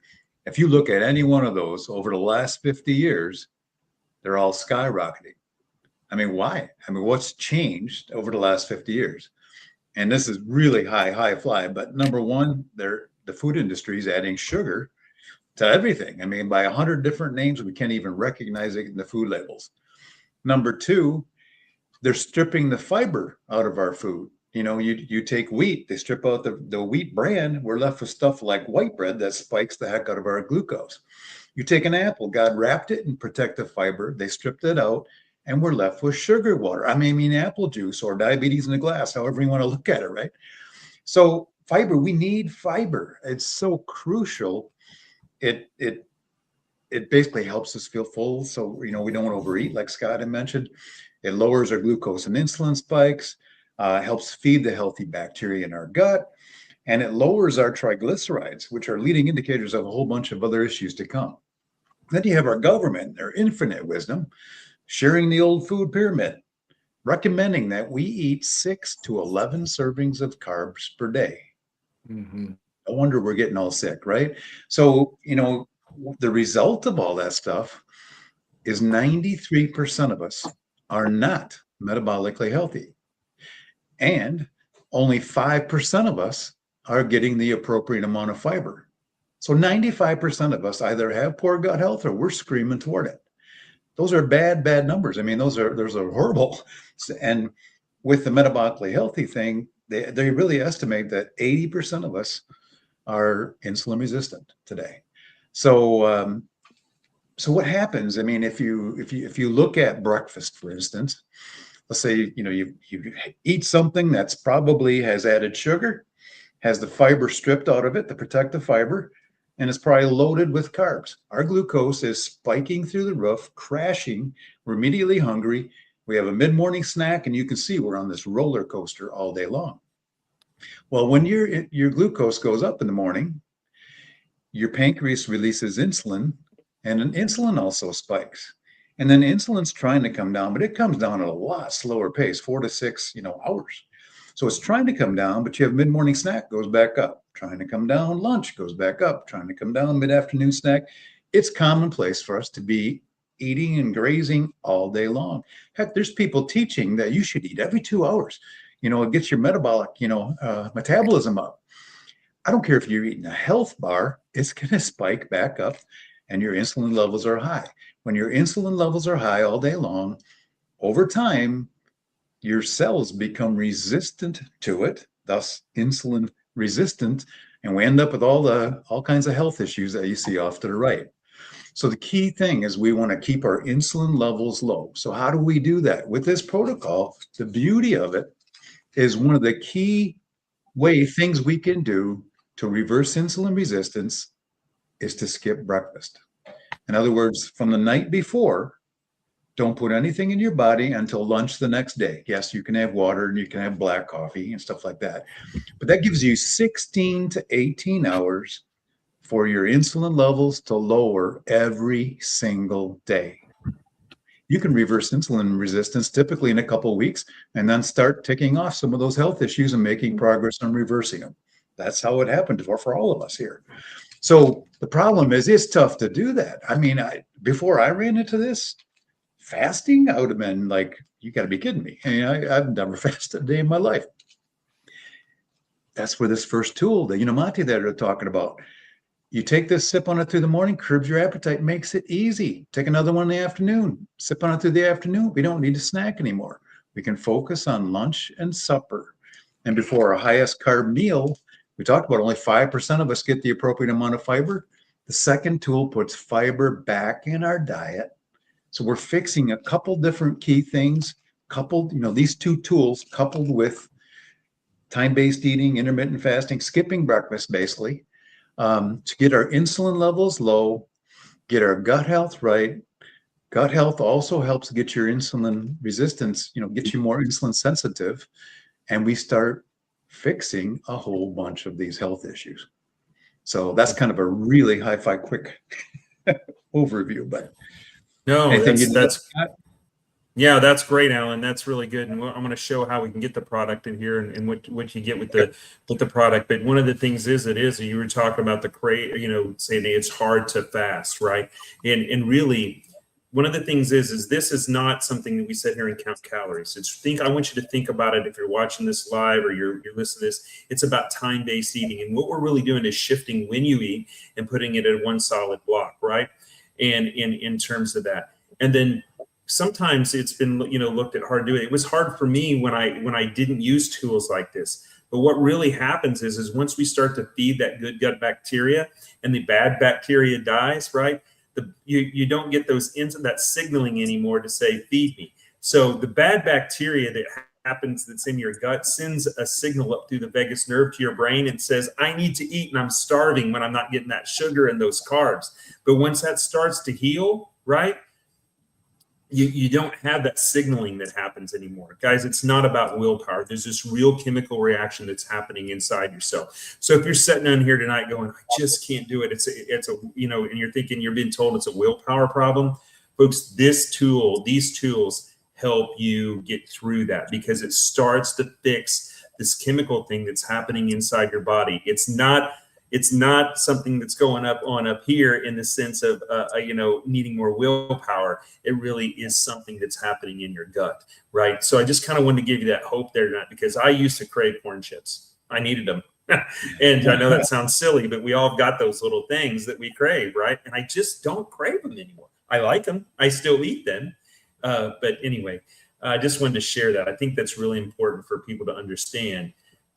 if you look at any one of those over the last 50 years, they're all skyrocketing. I mean, why? I mean, what's changed over the last 50 years? And this is really high fly. But number one, the food industry is adding sugar to everything. I mean, by 100 different names, we can't even recognize it in the food labels. Number two, they're stripping the fiber out of our food. You take wheat, they strip out the wheat bran, we're left with stuff like white bread that spikes the heck out of our glucose. You take an apple, God wrapped it in protective fiber, they stripped it out, and we're left with sugar water. I mean apple juice or diabetes in a glass, however you want to look at it, right? So fiber, we need fiber. It's so crucial. It basically helps us feel full. So, we don't want to overeat, like Scott had mentioned. It lowers our glucose and insulin spikes, helps feed the healthy bacteria in our gut, and it lowers our triglycerides, which are leading indicators of a whole bunch of other issues to come. Then you have our government, their infinite wisdom, sharing the old food pyramid, recommending that we eat 6 to 11 servings of carbs per day. Mm-hmm. No wonder we're getting all sick, right? So, the result of all that stuff is 93% of us are not metabolically healthy. And only 5% of us are getting the appropriate amount of fiber. So 95% of us either have poor gut health or we're screaming toward it. Those are bad numbers. I mean, those are horrible. And with the metabolically healthy thing, they really estimate that 80% of us are insulin resistant today. So what happens? I mean, if you look at breakfast, for instance, let's say you eat something that's probably has added sugar, has the fiber stripped out of it to protect the fiber, and it's probably loaded with carbs. Our glucose is spiking through the roof, crashing. We're immediately hungry. We have a mid-morning snack, and you can see we're on this roller coaster all day long. Well, when your glucose goes up in the morning, your pancreas releases insulin, and an insulin also spikes. And then insulin's trying to come down, but it comes down at a lot slower pace, 4 to 6 hours. So it's trying to come down, but you have mid-morning snack goes back up, trying to come down, lunch goes back up, trying to come down, mid-afternoon snack. It's commonplace for us to be eating and grazing all day long. Heck, there's people teaching that you should eat every 2 hours. It gets your metabolic, metabolism up. I don't care if you're eating a health bar, it's going to spike back up and your insulin levels are high. When your insulin levels are high all day long, over time, your cells become resistant to it, thus insulin resistant, and we end up with all kinds of health issues that you see off to the right. So the key thing is we want to keep our insulin levels low. So how do we do that? With this protocol, the beauty of it is one of the key things we can do to reverse insulin resistance is to skip breakfast. In other words, from the night before, don't put anything in your body until lunch the next day. Yes, you can have water and you can have black coffee and stuff like that. But that gives you 16 to 18 hours for your insulin levels to lower every single day. You can reverse insulin resistance typically in a couple of weeks and then start ticking off some of those health issues and making progress on reversing them. That's how it happened for all of us here. So the problem is it's tough to do that. I mean, before I ran into this, fasting, I would have been like, you got to be kidding me. I mean, I've never fasted a day in my life. That's where this first tool, the Unamati that they're talking about, you take this, sip on it through the morning, curbs your appetite, makes it easy. Take another one in the afternoon, sip on it through the afternoon. We don't need to snack anymore. We can focus on lunch and supper. And before our highest carb meal, we talked about only 5% of us get the appropriate amount of fiber. The second tool puts fiber back in our diet. So we're fixing a couple different key things, these two tools coupled with time-based eating, intermittent fasting, skipping breakfast, basically, to get our insulin levels low, get our gut health right. Gut health also helps get your insulin resistance, get you more insulin sensitive, and we start fixing a whole bunch of these health issues. So that's kind of a really hi-fi quick overview, but no, that's great, Alan. That's really good. And I'm going to show how we can get the product in here and what you get with the product. But one of the things you were talking about saying it's hard to fast, right? And really, one of the things is this is not something that we sit here and count calories. I want you to think about it if you're watching this live or you're listening to this. It's about time-based eating. And what we're really doing is shifting when you eat and putting it in one solid block, right? And in terms of that. And then sometimes it's been, looked at hard to do it. It was hard for me when I didn't use tools like this. But what really happens is once we start to feed that good gut bacteria and the bad bacteria dies, right? you don't get that signaling anymore to say feed me. So the bad bacteria that happens that's in your gut sends a signal up through the vagus nerve to your brain and says, I need to eat and I'm starving when I'm not getting that sugar and those carbs. But once that starts to heal, right, you don't have that signaling that happens anymore. Guys, it's not about willpower. There's this real chemical reaction that's happening inside yourself. So if you're sitting on here tonight going, I just can't do it, it's a and you're thinking you're being told it's a willpower problem, folks, these tools help you get through that, because it starts to fix this chemical thing that's happening inside your body. It's not something that's going up here in the sense of needing more willpower. It really is something that's happening in your gut, right? So I just kind of wanted to give you that hope there tonight, because I used to crave corn chips. I needed them. And I know that sounds silly, but we all got those little things that we crave, right? And I just don't crave them anymore. I like them. I still eat them. But anyway, I just wanted to share that. I think that's really important for people to understand.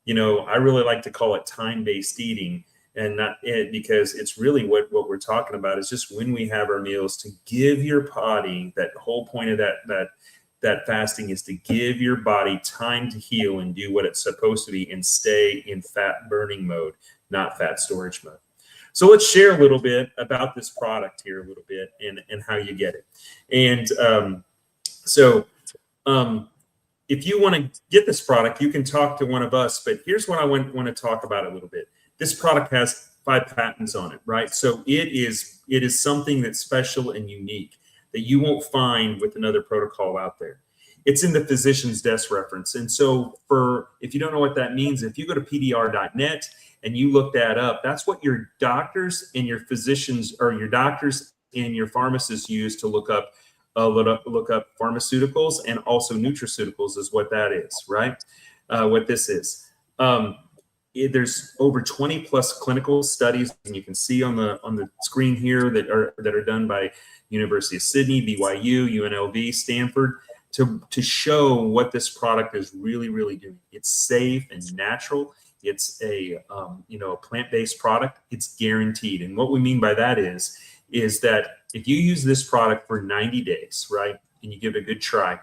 I really like to call it time-based eating, and not it, because it's really what we're talking about is just when we have our meals, to give your body, that whole point of that fasting is to give your body time to heal and do what it's supposed to be and stay in fat burning mode, not fat storage mode. So let's share a little bit about this product here a little bit and how you get it. And if you want to get this product, you can talk to one of us, but here's what I want to talk about a little bit. This product has 5 patents on it, right? So it is something that's special and unique that you won't find with another protocol out there. It's in the physician's desk reference. And so if you don't know what that means, if you go to pdr.net and you look that up, that's what your doctors and your physicians, or your doctors and your pharmacists use to look up pharmaceuticals, and also nutraceuticals is what that is, right? What this is. There's over 20 plus clinical studies, and you can see on the screen here that are done by University of Sydney, BYU, UNLV, Stanford, to show what this product is really, really doing. It's safe and natural. It's a plant-based product. It's guaranteed. And what we mean by that is that if you use this product for 90 days, right, and you give it a good try,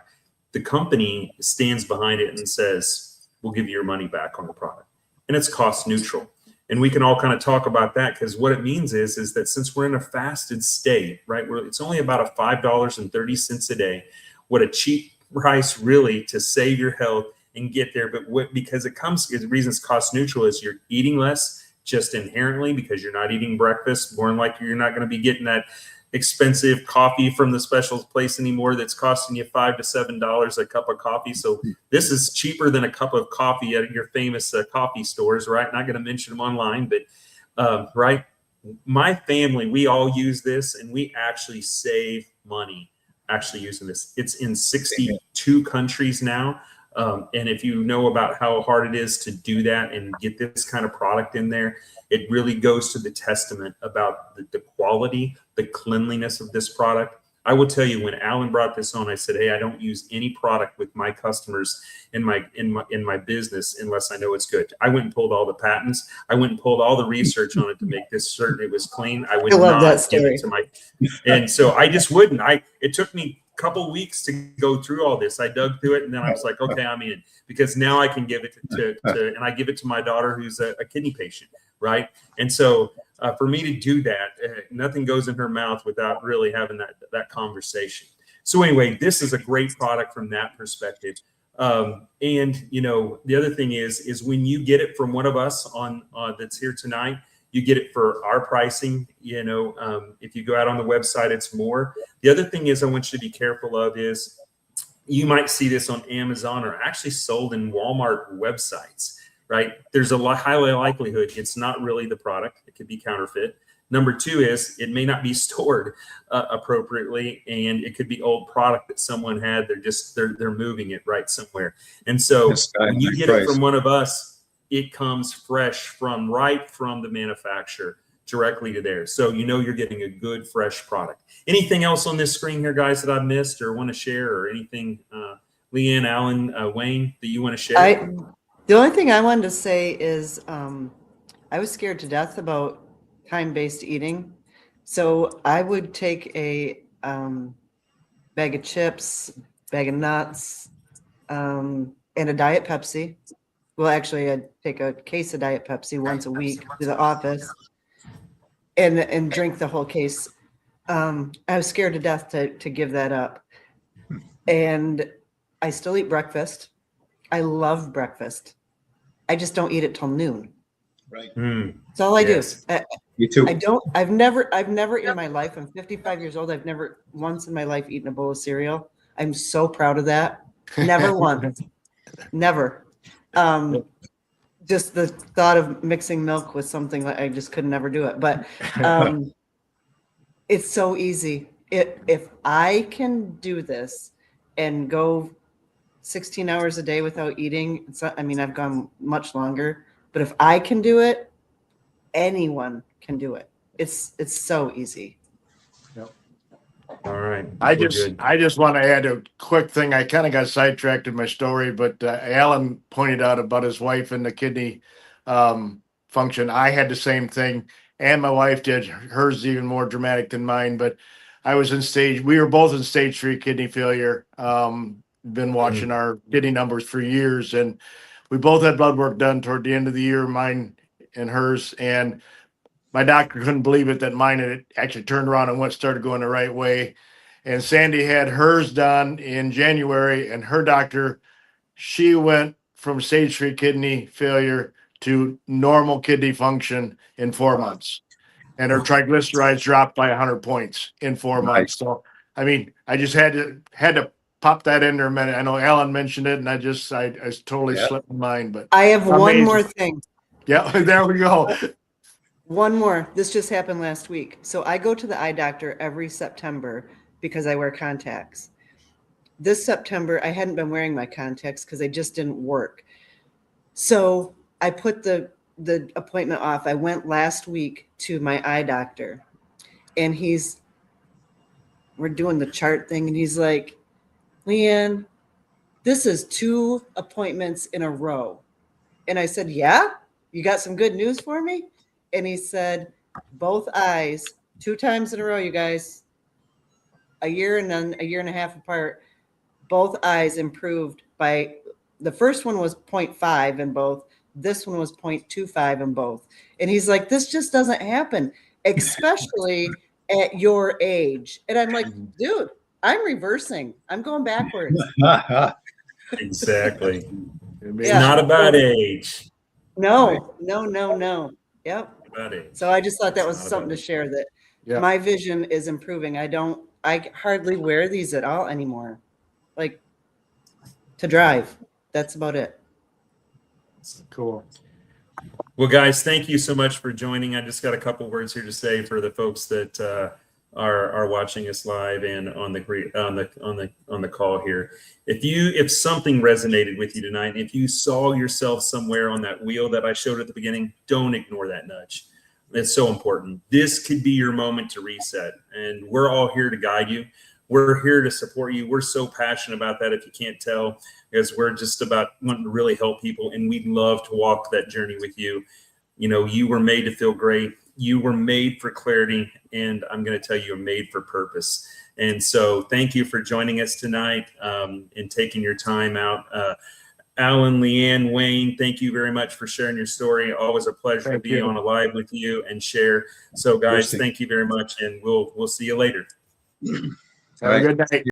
the company stands behind it and says, we'll give you your money back on the product. And it's cost neutral. And we can all kind of talk about that, because what it means is that since we're in a fasted state, right, it's only about $5.30 a day. What a cheap price really to save your health and get there. But because the reason it's cost neutral is you're eating less just inherently, because you're not eating breakfast. More than likely, you're not going to be getting that expensive coffee from the specials place anymore that's costing you $5 to $7 a cup of coffee. So this is cheaper than a cup of coffee at your famous coffee stores, right? Not going to mention them online, but right. My family, we all use this, and we actually save money actually using this. It's in 62 countries now. And if you know about how hard it is to do that and get this kind of product in there, it really goes to the testament about the quality, the cleanliness of this product. I will tell you, when Alan brought this on, I said, hey, I don't use any product with my customers in my business unless I know it's good. I went and pulled all the patents. I went and pulled all the research on it to make this certain it was clean. I would not give it to and so I just wouldn't. It took me couple weeks to go through all this. I dug through it, and then I was like, okay, I'm in, because now I can give it to and I give it to my daughter who's a kidney patient, right? And so for me to do that, nothing goes in her mouth without really having that conversation. So anyway, this is a great product from that perspective. And the other thing is when you get it from one of us on that's here tonight, you get it for our pricing. If you go out on the website, it's more. The other thing is I want you to be careful of is you might see this on Amazon or actually sold in Walmart websites, right? There's a high likelihood it's not really the product. It could be counterfeit. Number 2 is it may not be stored appropriately, and it could be old product that someone had. They're moving it right somewhere. And so when you get it from one of us, it comes fresh from the manufacturer directly to there. So you're getting a good, fresh product. Anything else on this screen here, guys, that I've missed or want to share, or anything, Lee Ann, Alan, Wayne, that you want to share? The only thing I wanted to say is I was scared to death about time-based eating. So I would take a bag of chips, bag of nuts, and a Diet Pepsi. Well, actually, I'd take a case of Diet Pepsi once a week to the office and drink the whole case. I was scared to death to give that up. And I still eat breakfast. I love breakfast. I just don't eat it till noon. Right. That's all I Yes. do. You too. I've never in my life, I'm 55 years old. I've never once in my life eaten a bowl of cereal. I'm so proud of that. Never once. Never. Just the thought of mixing milk with something, like I just could never do it. But it's so easy. If I can do this and go 16 hours a day without eating, I mean, I've gone much longer, but if I can do it, anyone can do it. It's so easy. All right. I We're just want to add a quick thing. I kind of got sidetracked in my story, but Alan pointed out about his wife and the kidney function. I had the same thing, and my wife did. Hers is even more dramatic than mine. But we were both in stage 3 kidney failure. Been watching our kidney numbers for years, and we both had blood work done toward the end of the year, mine and hers. And my doctor couldn't believe it that mine had actually turned around and started going the right way. And Sandy had hers done in January, and her doctor, she went from stage 3 kidney failure to normal kidney function in 4 months. And her triglycerides dropped by 100 points in 4 months. So, I mean, I just had to pop that in there a minute. I know Alan mentioned it, and I totally slipped my mind. But I have one amazing. more thing. Yeah, there we go. One more. This just happened last week. So I go to the eye doctor every September because I wear contacts. This September, I hadn't been wearing my contacts because they just didn't work. So I put the appointment off. I went last week to my eye doctor, and we're doing the chart thing, and he's like, Lee Ann, this is 2 appointments in a row. And I said, yeah, you got some good news for me? And he said, both eyes, 2 times in a row, you guys, a year and then a year and a half apart, both eyes improved by, the first one was 0.5 in both. This one was 0.25 in both. And he's like, this just doesn't happen, especially at your age. And I'm like, dude, I'm reversing. I'm going backwards. Exactly. It's Yeah. not about age. No. Yep. About age. So I just thought that It's was not something about to share, that Yeah. my vision is improving. I hardly wear these at all anymore. Like to drive. That's about it. Cool. Well, guys, thank you so much for joining. I just got a couple words here to say for the folks that are watching us live and on the call here. If something resonated with you tonight, if you saw yourself somewhere on that wheel that I showed at the beginning, don't ignore that nudge. It's so important. This could be your moment to reset, and we're all here to guide you. We're here to support you. We're so passionate about that, if you can't tell, because we're just about wanting to really help people, and we'd love to walk that journey with you. You know, you were made to feel great. You were made for clarity, and I'm going to tell you, you're made for purpose. And so thank you for joining us tonight and taking your time out. Alan, Lee Ann, Wayne, thank you very much for sharing your story. Always a pleasure to be on a live with you and share. So guys, thank you very much, and we'll see you later. Have a good night.